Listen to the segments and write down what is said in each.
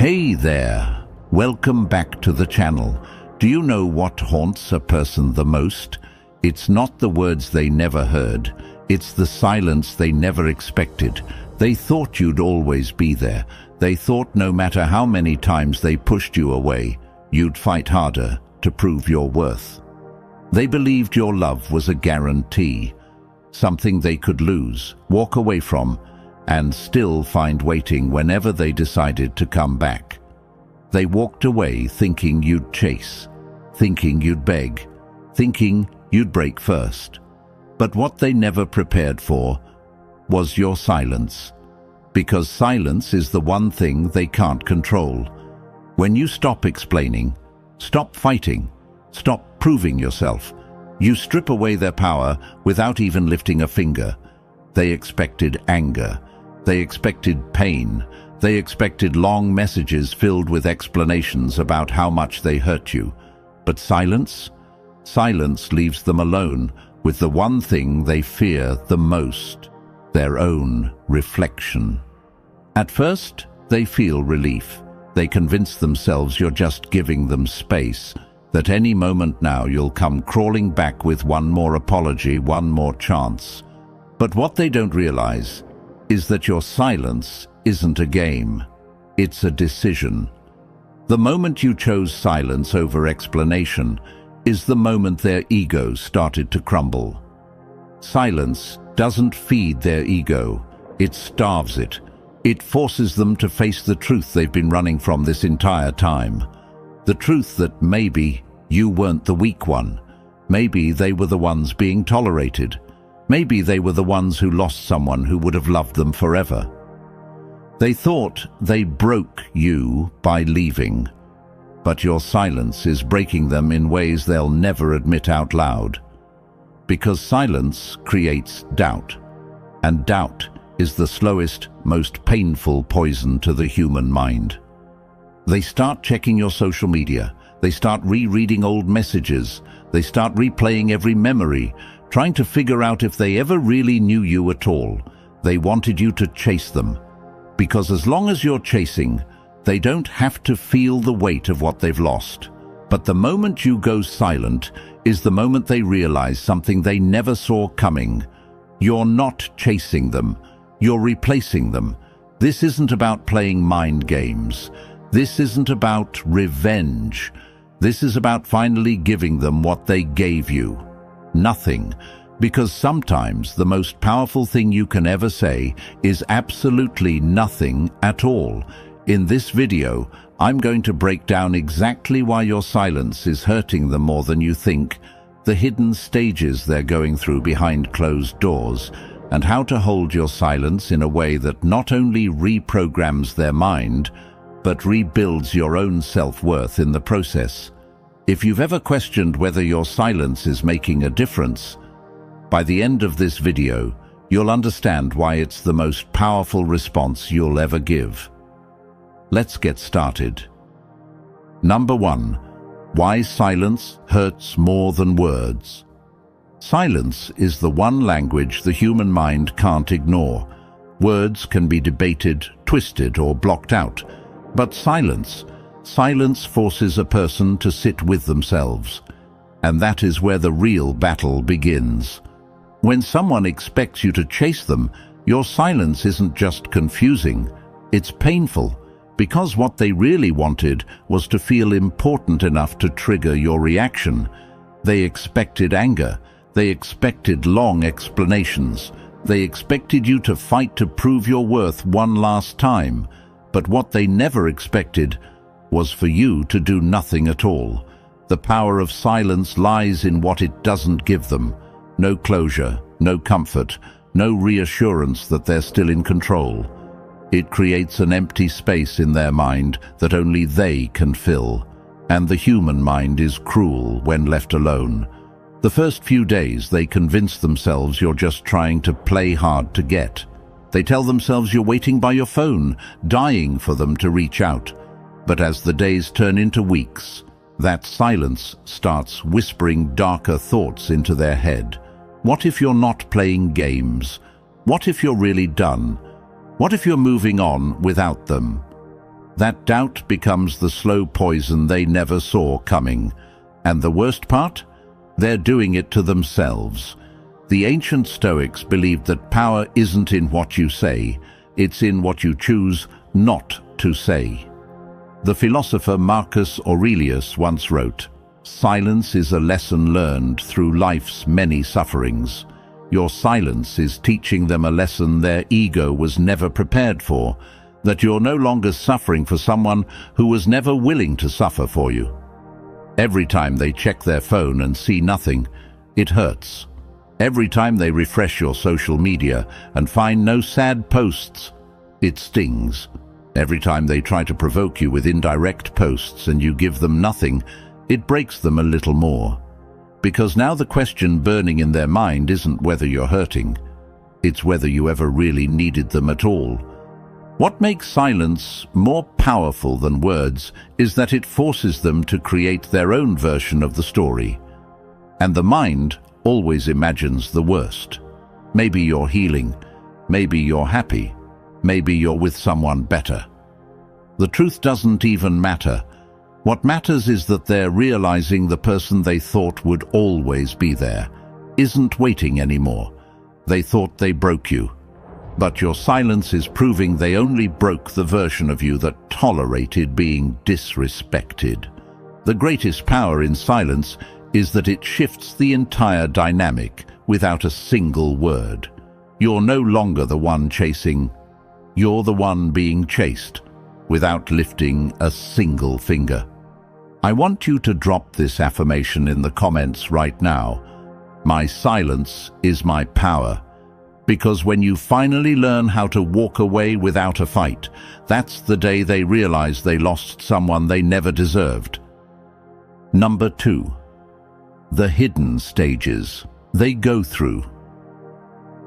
Hey there, welcome back to the channel. Do you know what haunts a person the most? It's not the words they never heard, it's the silence they never expected. They thought you'd always be there. They thought no matter how many times they pushed you away, you'd fight harder to prove your worth. They believed your love was a guarantee, something they could lose, walk away from, and still find waiting whenever they decided to come back. They walked away thinking you'd chase, thinking you'd beg, thinking you'd break first. But what they never prepared for was your silence, because silence is the one thing they can't control. When you stop explaining, stop fighting, stop proving yourself, you strip away their power without even lifting a finger. They expected anger. They expected pain. They expected long messages filled with explanations about how much they hurt you. But silence? Silence leaves them alone with the one thing they fear the most, their own reflection. At first, they feel relief. They convince themselves you're just giving them space, that any moment now you'll come crawling back with one more apology, one more chance. But what they don't realize is that your silence isn't a game, it's a decision. The moment you chose silence over explanation is the moment their ego started to crumble. Silence doesn't feed their ego, it starves it. It forces them to face the truth they've been running from this entire time. The truth that maybe you weren't the weak one. Maybe they were the ones being tolerated. Maybe they were the ones who lost someone who would have loved them forever. They thought they broke you by leaving, but your silence is breaking them in ways they'll never admit out loud. Because silence creates doubt, and doubt is the slowest, most painful poison to the human mind. They start checking your social media. They start rereading old messages. They start replaying every memory, trying to figure out if they ever really knew you at all. They wanted you to chase them, because as long as you're chasing, they don't have to feel the weight of what they've lost. But the moment you go silent is the moment they realize something they never saw coming. You're not chasing them, you're replacing them. This isn't about playing mind games. This isn't about revenge. This is about finally giving them what they gave you. Nothing. Because sometimes the most powerful thing you can ever say is absolutely nothing at all. In this video, I'm going to break down exactly why your silence is hurting them more than you think, the hidden stages they're going through behind closed doors, and how to hold your silence in a way that not only reprograms their mind, but rebuilds your own self-worth in the process. If you've ever questioned whether your silence is making a difference, by the end of this video, you'll understand why it's the most powerful response you'll ever give. Let's get started. Number 1. Why silence hurts more than words. Silence is the one language the human mind can't ignore. Words can be debated, twisted, or blocked out. But silence forces a person to sit with themselves. And that is where the real battle begins. When someone expects you to chase them, your silence isn't just confusing, it's painful, because what they really wanted was to feel important enough to trigger your reaction. They expected anger. They expected long explanations. They expected you to fight to prove your worth one last time. But what they never expected was for you to do nothing at all. The power of silence lies in what it doesn't give them. No closure, no comfort, no reassurance that they're still in control. It creates an empty space in their mind that only they can fill. And the human mind is cruel when left alone. The first few days they convince themselves you're just trying to play hard to get. They tell themselves you're waiting by your phone, dying for them to reach out. But as the days turn into weeks, that silence starts whispering darker thoughts into their head. What if you're not playing games? What if you're really done? What if you're moving on without them? That doubt becomes the slow poison they never saw coming. And the worst part? They're doing it to themselves. The ancient Stoics believed that power isn't in what you say, it's in what you choose not to say. The philosopher Marcus Aurelius once wrote, "Silence is a lesson learned through life's many sufferings. Your silence is teaching them a lesson their ego was never prepared for, that you're no longer suffering for someone who was never willing to suffer for you." Every time they check their phone and see nothing, it hurts. Every time they refresh your social media and find no sad posts, it stings. Every time they try to provoke you with indirect posts and you give them nothing, it breaks them a little more. Because now the question burning in their mind isn't whether you're hurting, it's whether you ever really needed them at all. What makes silence more powerful than words is that it forces them to create their own version of the story. And the mind always imagines the worst. Maybe you're healing, maybe you're happy, maybe you're with someone better. The truth doesn't even matter. What matters is that they're realizing the person they thought would always be there isn't waiting anymore. They thought they broke you. But your silence is proving they only broke the version of you that tolerated being disrespected. The greatest power in silence is that it shifts the entire dynamic without a single word. You're no longer the one chasing. You're the one being chased, without lifting a single finger. I want you to drop this affirmation in the comments right now. My silence is my power. Because when you finally learn how to walk away without a fight, that's the day they realize they lost someone they never deserved. Number 2. The hidden stages they go through.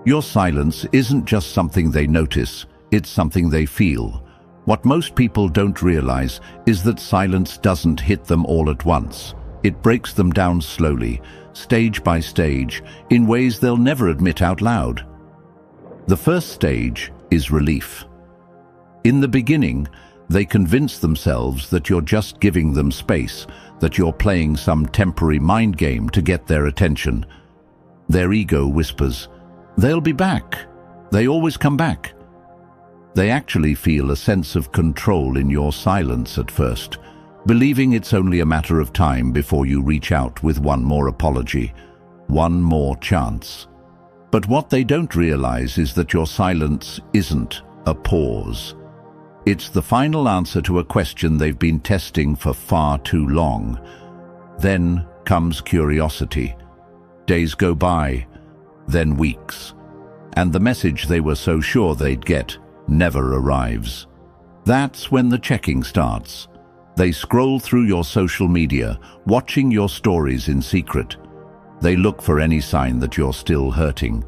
Your silence isn't just something they notice, it's something they feel. What most people don't realize is that silence doesn't hit them all at once. It breaks them down slowly, stage by stage, in ways they'll never admit out loud. The first stage is relief. In the beginning, they convince themselves that you're just giving them space, that you're playing some temporary mind game to get their attention. Their ego whispers, "They'll be back. They always come back." They actually feel a sense of control in your silence at first, believing it's only a matter of time before you reach out with one more apology, one more chance. But what they don't realize is that your silence isn't a pause. It's the final answer to a question they've been testing for far too long. Then comes curiosity. Days go by, then weeks, and the message they were so sure they'd get never arrives. That's when the checking starts. They scroll through your social media, watching your stories in secret. They look for any sign that you're still hurting.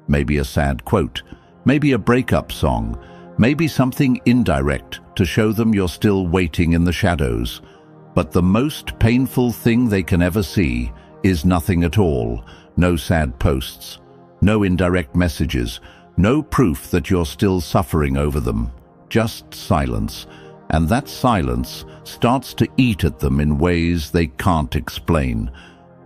Maybe a sad quote, maybe a breakup song, maybe something indirect to show them you're still waiting in the shadows. But the most painful thing they can ever see is nothing at all. No sad posts, no indirect messages, no proof that you're still suffering over them. Just silence. And that silence starts to eat at them in ways they can't explain.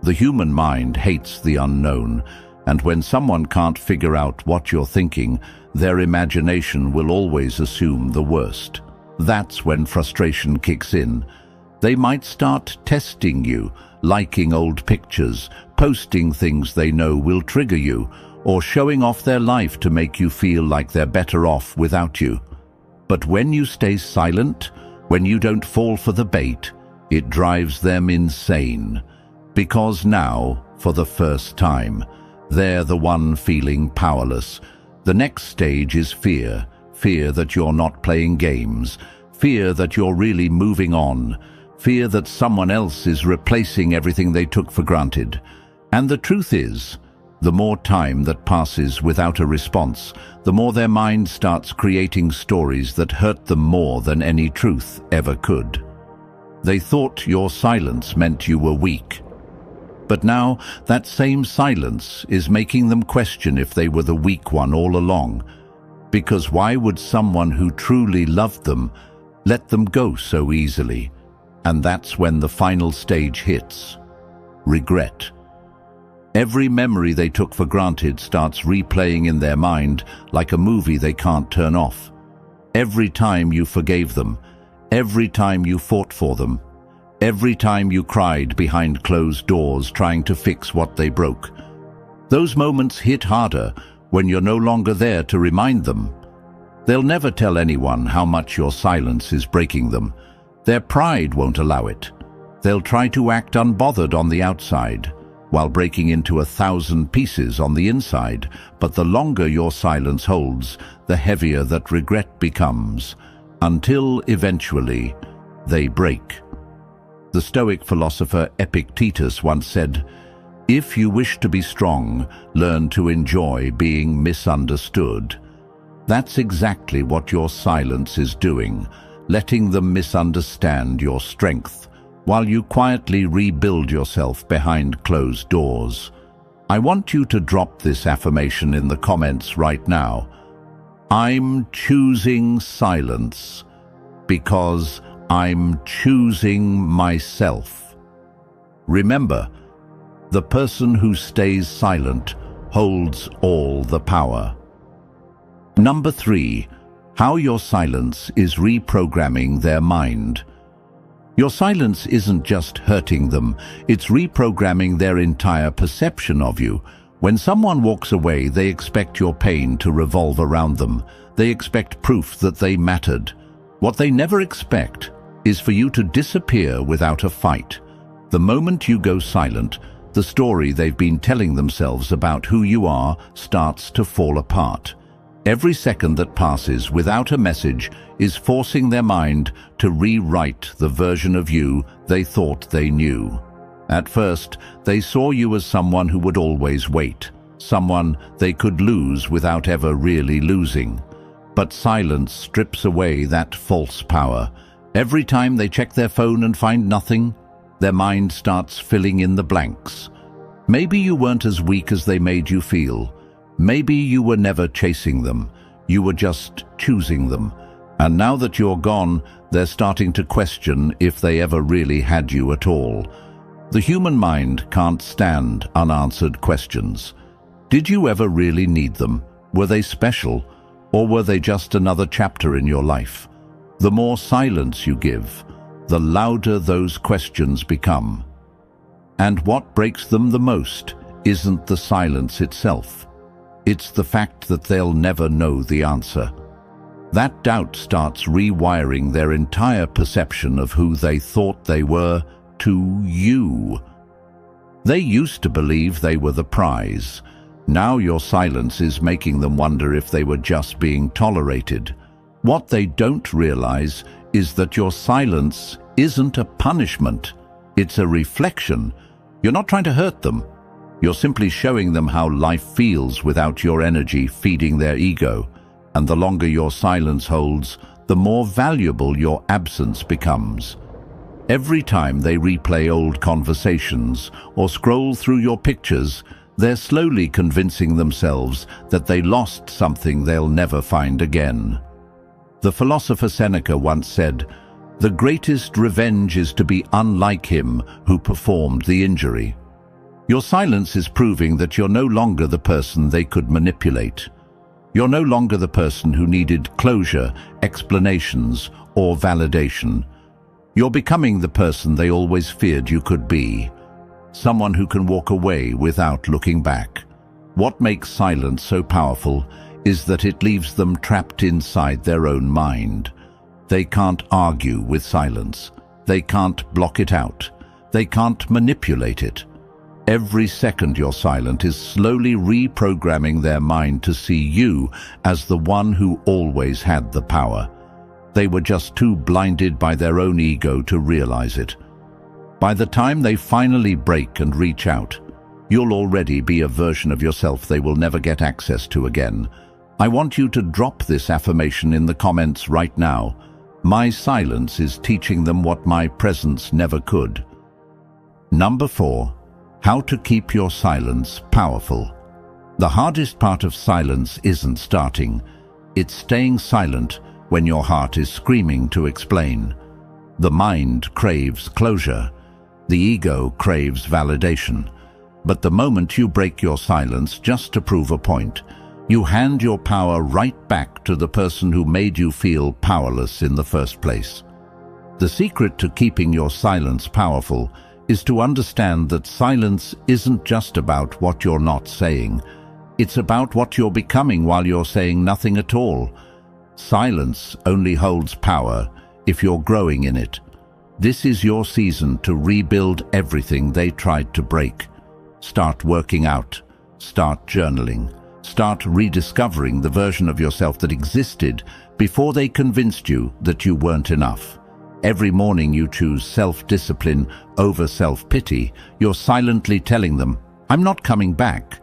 The human mind hates the unknown, and when someone can't figure out what you're thinking, their imagination will always assume the worst. That's when frustration kicks in. They might start testing you, liking old pictures, posting things they know will trigger you, or showing off their life to make you feel like they're better off without you. But when you stay silent, when you don't fall for the bait, it drives them insane. Because now, for the first time, they're the one feeling powerless. The next stage is fear. Fear that you're not playing games. Fear that you're really moving on. Fear that someone else is replacing everything they took for granted. And the truth is, the more time that passes without a response, the more their mind starts creating stories that hurt them more than any truth ever could. They thought your silence meant you were weak. But now that same silence is making them question if they were the weak one all along. Because why would someone who truly loved them let them go so easily. And that's when the final stage hits: regret. Every memory they took for granted starts replaying in their mind like a movie they can't turn off. Every time you forgave them, every time you fought for them, every time you cried behind closed doors trying to fix what they broke. Those moments hit harder when you're no longer there to remind them. They'll never tell anyone how much your silence is breaking them. Their pride won't allow it. They'll try to act unbothered on the outside, while breaking into 1,000 pieces on the inside. But the longer your silence holds, the heavier that regret becomes, until eventually they break. The Stoic philosopher Epictetus once said, "If you wish to be strong, learn to enjoy being misunderstood." That's exactly what your silence is doing, letting them misunderstand your strength, while you quietly rebuild yourself behind closed doors. I want you to drop this affirmation in the comments right now. I'm choosing silence because I'm choosing myself. Remember, the person who stays silent holds all the power. Number 3, how your silence is reprogramming their mind. Your silence isn't just hurting them, it's reprogramming their entire perception of you. When someone walks away, they expect your pain to revolve around them. They expect proof that they mattered. What they never expect is for you to disappear without a fight. The moment you go silent, the story they've been telling themselves about who you are starts to fall apart. Every second that passes without a message is forcing their mind to rewrite the version of you they thought they knew. At first, they saw you as someone who would always wait, someone they could lose without ever really losing. But silence strips away that false power. Every time they check their phone and find nothing, their mind starts filling in the blanks. Maybe you weren't as weak as they made you feel. Maybe you were never chasing them, you were just choosing them. And now that you're gone, they're starting to question if they ever really had you at all. The human mind can't stand unanswered questions. Did you ever really need them? Were they special? Or were they just another chapter in your life? The more silence you give, the louder those questions become. And what breaks them the most isn't the silence itself. It's the fact that they'll never know the answer. That doubt starts rewiring their entire perception of who they thought they were to you. They used to believe they were the prize. Now your silence is making them wonder if they were just being tolerated. What they don't realize is that your silence isn't a punishment. It's a reflection. You're not trying to hurt them. You're simply showing them how life feels without your energy feeding their ego. And the longer your silence holds, the more valuable your absence becomes. Every time they replay old conversations or scroll through your pictures, they're slowly convincing themselves that they lost something they'll never find again. The philosopher Seneca once said, "The greatest revenge is to be unlike him who performed the injury." Your silence is proving that you're no longer the person they could manipulate. You're no longer the person who needed closure, explanations, or validation. You're becoming the person they always feared you could be. Someone who can walk away without looking back. What makes silence so powerful is that it leaves them trapped inside their own mind. They can't argue with silence. They can't block it out. They can't manipulate it. Every second you're silent is slowly reprogramming their mind to see you as the one who always had the power. They were just too blinded by their own ego to realize it. By the time they finally break and reach out, you'll already be a version of yourself they will never get access to again. I want you to drop this affirmation in the comments right now. My silence is teaching them what my presence never could. Number 4. How to keep your silence powerful. The hardest part of silence isn't starting. It's staying silent when your heart is screaming to explain. The mind craves closure. The ego craves validation. But the moment you break your silence just to prove a point, you hand your power right back to the person who made you feel powerless in the first place. The secret to keeping your silence powerful is to understand that silence isn't just about what you're not saying. It's about what you're becoming while you're saying nothing at all. Silence only holds power if you're growing in it. This is your season to rebuild everything they tried to break. Start working out. Start journaling. Start rediscovering the version of yourself that existed before they convinced you that you weren't enough. Every morning you choose self-discipline over self-pity. You're silently telling them, "I'm not coming back."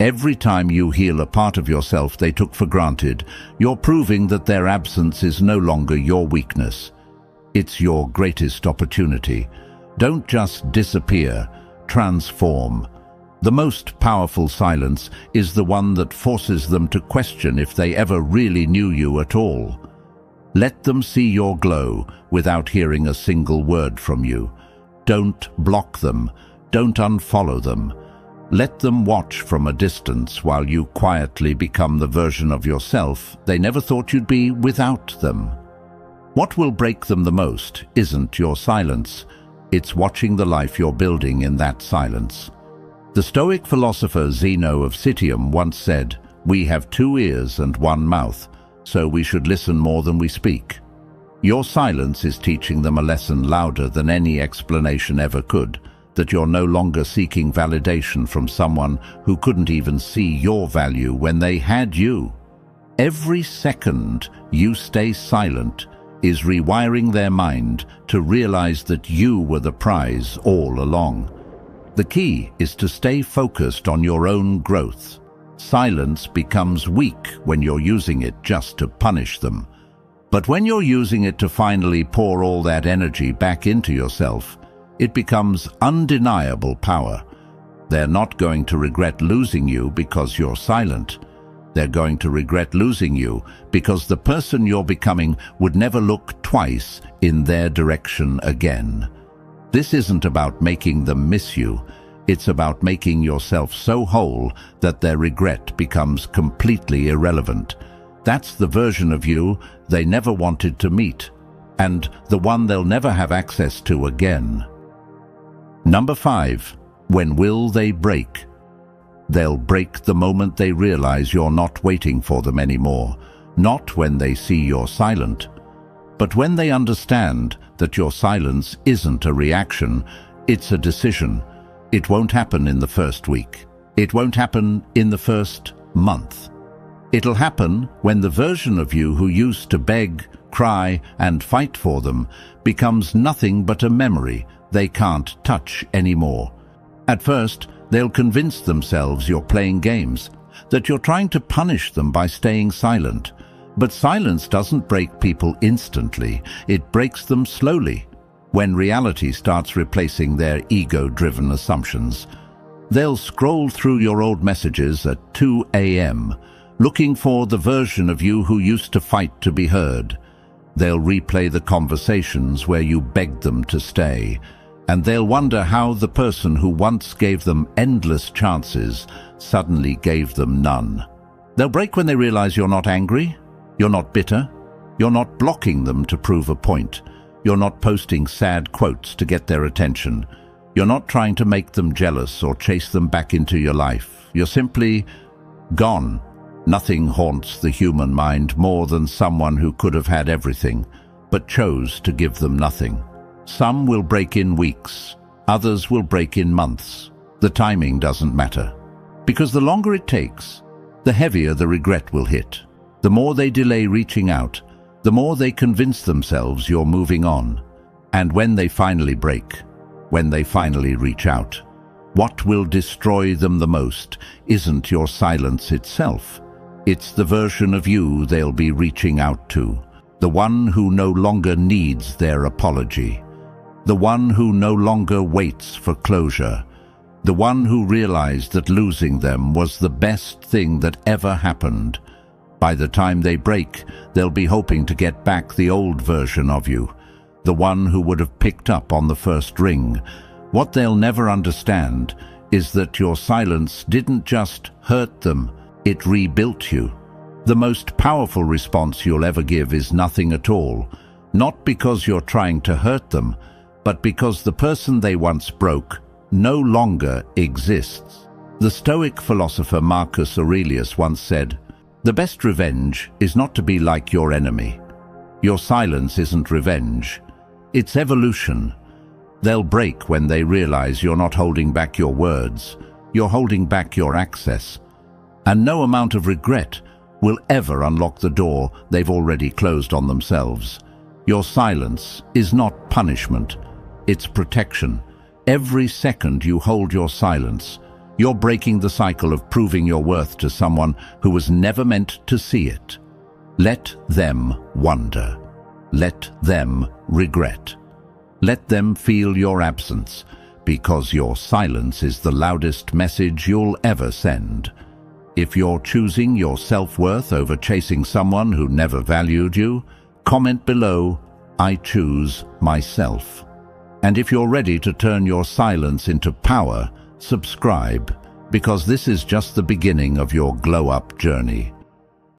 Every time you heal a part of yourself they took for granted, you're proving that their absence is no longer your weakness. It's your greatest opportunity. Don't just disappear. Transform. The most powerful silence is the one that forces them to question if they ever really knew you at all. Let them see your glow without hearing a single word from you. Don't block them. Don't unfollow them. Let them watch from a distance while you quietly become the version of yourself they never thought you'd be without them. What will break them the most isn't your silence. It's watching the life you're building in that silence. The Stoic philosopher Zeno of Citium once said, "We have 2 ears and 1 mouth, so we should listen more than we speak." Your silence is teaching them a lesson louder than any explanation ever could, that you're no longer seeking validation from someone who couldn't even see your value when they had you. Every second you stay silent is rewiring their mind to realize that you were the prize all along. The key is to stay focused on your own growth. Silence becomes weak when you're using it just to punish them. But when you're using it to finally pour all that energy back into yourself, it becomes undeniable power. They're not going to regret losing you because you're silent. They're going to regret losing you because the person you're becoming would never look twice in their direction again. This isn't about making them miss you. It's about making yourself so whole that their regret becomes completely irrelevant. That's the version of you they never wanted to meet, and the one they'll never have access to again. Number 5. When will they break? They'll break the moment they realize you're not waiting for them anymore, not when they see you're silent, but when they understand that your silence isn't a reaction, it's a decision. It won't happen in the first week. It won't happen in the first month. It'll happen when the version of you who used to beg, cry, and fight for them becomes nothing but a memory they can't touch anymore. At first, they'll convince themselves you're playing games, that you're trying to punish them by staying silent. But silence doesn't break people instantly, it breaks them slowly, when reality starts replacing their ego-driven assumptions. They'll scroll through your old messages at 2 a.m., looking for the version of you who used to fight to be heard. They'll replay the conversations where you begged them to stay, and they'll wonder how the person who once gave them endless chances suddenly gave them none. They'll break when they realize you're not angry, you're not bitter, you're not blocking them to prove a point, you're not posting sad quotes to get their attention, you're not trying to make them jealous or chase them back into your life. You're simply gone. Nothing haunts the human mind more than someone who could have had everything, but chose to give them nothing. Some will break in weeks, others will break in months. The timing doesn't matter, because the longer it takes, the heavier the regret will hit. The more they delay reaching out, the more they convince themselves you're moving on. And when they finally break, when they finally reach out, what will destroy them the most isn't your silence itself. It's the version of you they'll be reaching out to, the one who no longer needs their apology, the one who no longer waits for closure, the one who realized that losing them was the best thing that ever happened. By the time they break, they'll be hoping to get back the old version of you, the one who would have picked up on the first ring. What they'll never understand is that your silence didn't just hurt them, it rebuilt you. The most powerful response you'll ever give is nothing at all, not because you're trying to hurt them, but because the person they once broke no longer exists. The Stoic philosopher Marcus Aurelius once said, "The best revenge is not to be like your enemy. Your silence isn't revenge, it's evolution." They'll break when they realize you're not holding back your words, you're holding back your access. And no amount of regret will ever unlock the door they've already closed on themselves. Your silence is not punishment, it's protection. Every second you hold your silence, you're breaking the cycle of proving your worth to someone who was never meant to see it. Let them wonder. Let them regret. Let them feel your absence, because your silence is the loudest message you'll ever send. If you're choosing your self-worth over chasing someone who never valued you, comment below, "I choose myself." And if you're ready to turn your silence into power, subscribe, because this is just the beginning of your glow-up journey.